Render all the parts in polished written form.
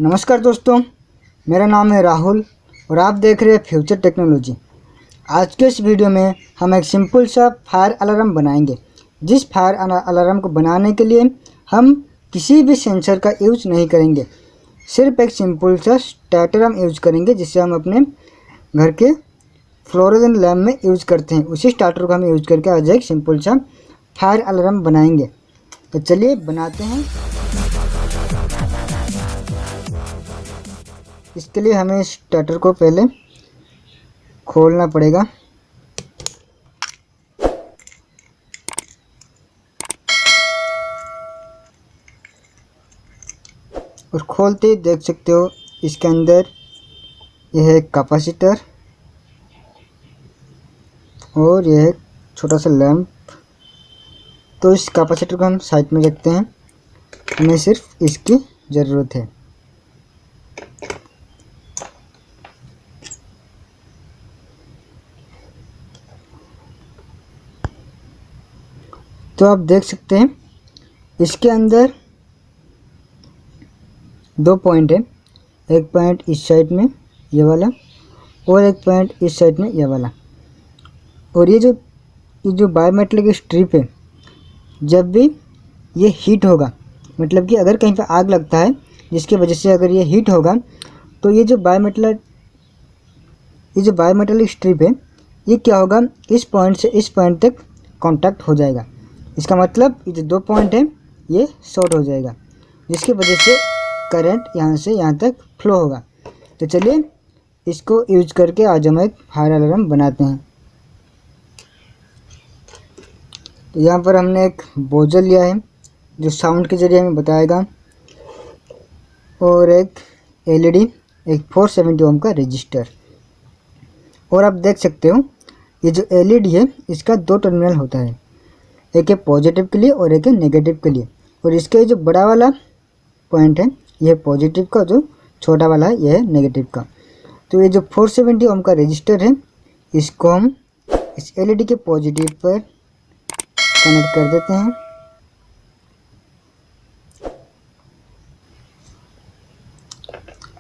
नमस्कार दोस्तों, मेरा नाम है राहुल और आप देख रहे हैं फ्यूचर टेक्नोलॉजी। आज के इस वीडियो में हम एक सिंपल सा फायर अलार्म बनाएंगे। जिस फायर अलार्म को बनाने के लिए हम किसी भी सेंसर का यूज नहीं करेंगे, सिर्फ एक सिंपल सा स्टार्टर हम यूज करेंगे जिसे हम अपने घर के फ्लोरोसेंट लैम्प में यूज करते हैं। उसी स्टार्टर को हम यूज करके आज एक सिंपल सा फायर अलार्म बनाएंगे। तो चलिए बनाते हैं। इसके लिए हमें स्टार्टर को पहले खोलना पड़ेगा। और खोलते ही देख सकते हो इसके अंदर यह है कैपेसिटर और यह है छोटा सा लैंप। तो इस कैपेसिटर को हम साइड में रखते हैं, हमें सिर्फ इसकी ज़रूरत है। तो आप देख सकते हैं इसके अंदर दो पॉइंट है, एक पॉइंट इस साइड में ये वाला और एक पॉइंट इस साइड में ये वाला। और ये जो बायोमेटल स्ट्रिप है, जब भी ये हीट होगा, मतलब कि अगर कहीं पर आग लगता है जिसकी वजह से अगर ये हीट होगा तो ये जो बायोमेटल स्ट्रिप है ये क्या होगा, इस पॉइंट से इस पॉइंट तक कांटेक्ट हो जाएगा। इसका मतलब ये जो दो पॉइंट है ये शॉर्ट हो जाएगा, जिसकी वजह से करंट यहाँ से यहाँ तक फ्लो होगा। तो चलिए इसको यूज करके आज हम एक फायर अलार्म बनाते हैं। तो यहाँ पर हमने एक बोजर लिया है जो साउंड के ज़रिए हमें बताएगा, और एक एलईडी, एक 470 ओम का रजिस्टर। और आप देख सकते हो ये जो एलईडी है इसका दो टर्मिनल होता है, एक है पॉजिटिव के लिए और एक है नेगेटिव के लिए। और इसका जो बड़ा वाला पॉइंट है यह पॉजिटिव का, जो छोटा वाला है यह है नेगेटिव का। तो ये जो 470 ओम का रजिस्टर है इसको हम इस एलईडी के पॉजिटिव पर कनेक्ट कर देते हैं।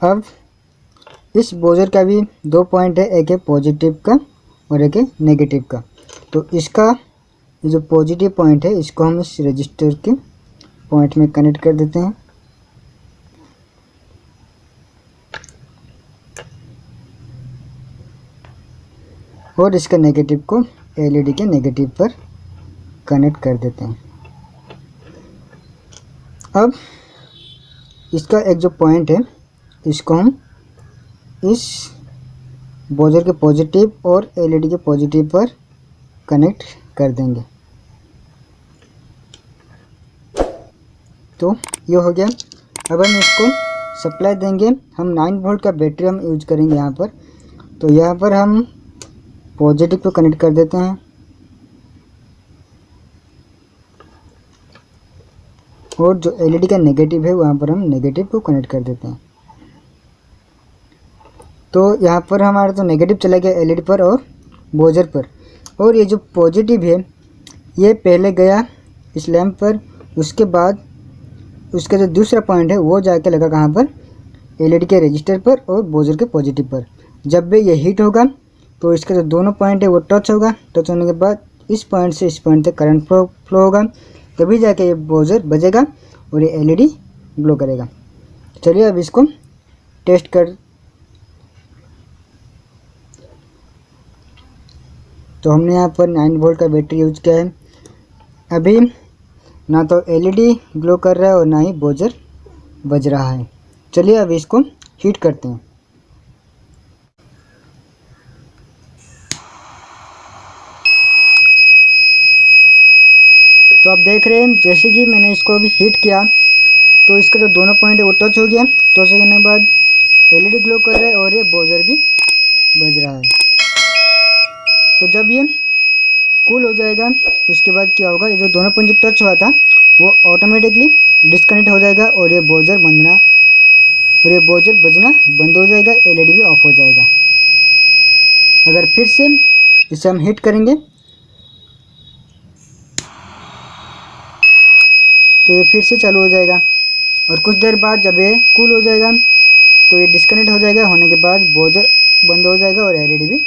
अब इस बोजर का भी दो पॉइंट है, एक है पॉजिटिव का और एक है नेगेटिव का। तो इसका ये जो पॉजिटिव पॉइंट है इसको हम इस रजिस्टर के पॉइंट में कनेक्ट कर देते हैं। और इसका नेगेटिव को एलईडी के नेगेटिव पर कनेक्ट कर देते हैं। अब इसका एक जो पॉइंट है इसको हम इस बोजर के पॉजिटिव और एलईडी के पॉजिटिव पर कनेक्ट कर देंगे। तो ये हो गया। अब हम इसको सप्लाई देंगे। हम 9 वोल्ट का बैटरी हम यूज करेंगे यहाँ पर। तो यहाँ पर हम पॉजिटिव को कनेक्ट कर देते हैं और जो एलईडी का नेगेटिव है वहाँ पर हम नेगेटिव को कनेक्ट कर देते हैं। तो यहाँ पर हमारा तो नेगेटिव चला गया एलईडी पर और बोजर पर। और ये जो पॉजिटिव है ये पहले गया इस लैंप पर, उसके बाद उसका जो दूसरा पॉइंट है वो जाके लगा कहाँ पर, एलईडी के रजिस्टर पर और बोजर के पॉजिटिव पर। जब भी ये हीट होगा तो इसके जो दोनों पॉइंट है वो टच होगा। टच होने के बाद इस पॉइंट से इस पॉइंट तक करंट फ्लो होगा, तभी जाके ये बोजर बजेगा और ये एलईडी ग्लो करेगा। चलिए अब इसको टेस्ट कर। तो हमने यहाँ पर 9 वोल्ट का बैटरी यूज किया है। अभी ना तो एलईडी ग्लो कर रहा है और ना ही बोजर बज रहा है। चलिए अब इसको हीट करते हैं। तो आप देख रहे हैं जैसे कि मैंने इसको अभी हीट किया तो इसका जो दोनों पॉइंट है वो टच हो गया। टच होने के बाद एलईडी ग्लो कर रहा है और ये बोजर भी बज रहा है। तो जब ये कूल हो जाएगा उसके बाद क्या होगा, ये जो दोनों पॉइंट जो टच हुआ था वो ऑटोमेटिकली डिस्कनेक्ट हो जाएगा और ये बोजर बजना बंद हो जाएगा, एलईडी भी ऑफ हो जाएगा। अगर फिर से इसे हम हीट करेंगे तो ये फिर से चालू हो जाएगा और कुछ देर बाद जब ये कूल हो जाएगा तो ये डिस्कनेक्ट हो जाएगा, होने के बाद बजर बंद हो जाएगा और एलईडी भी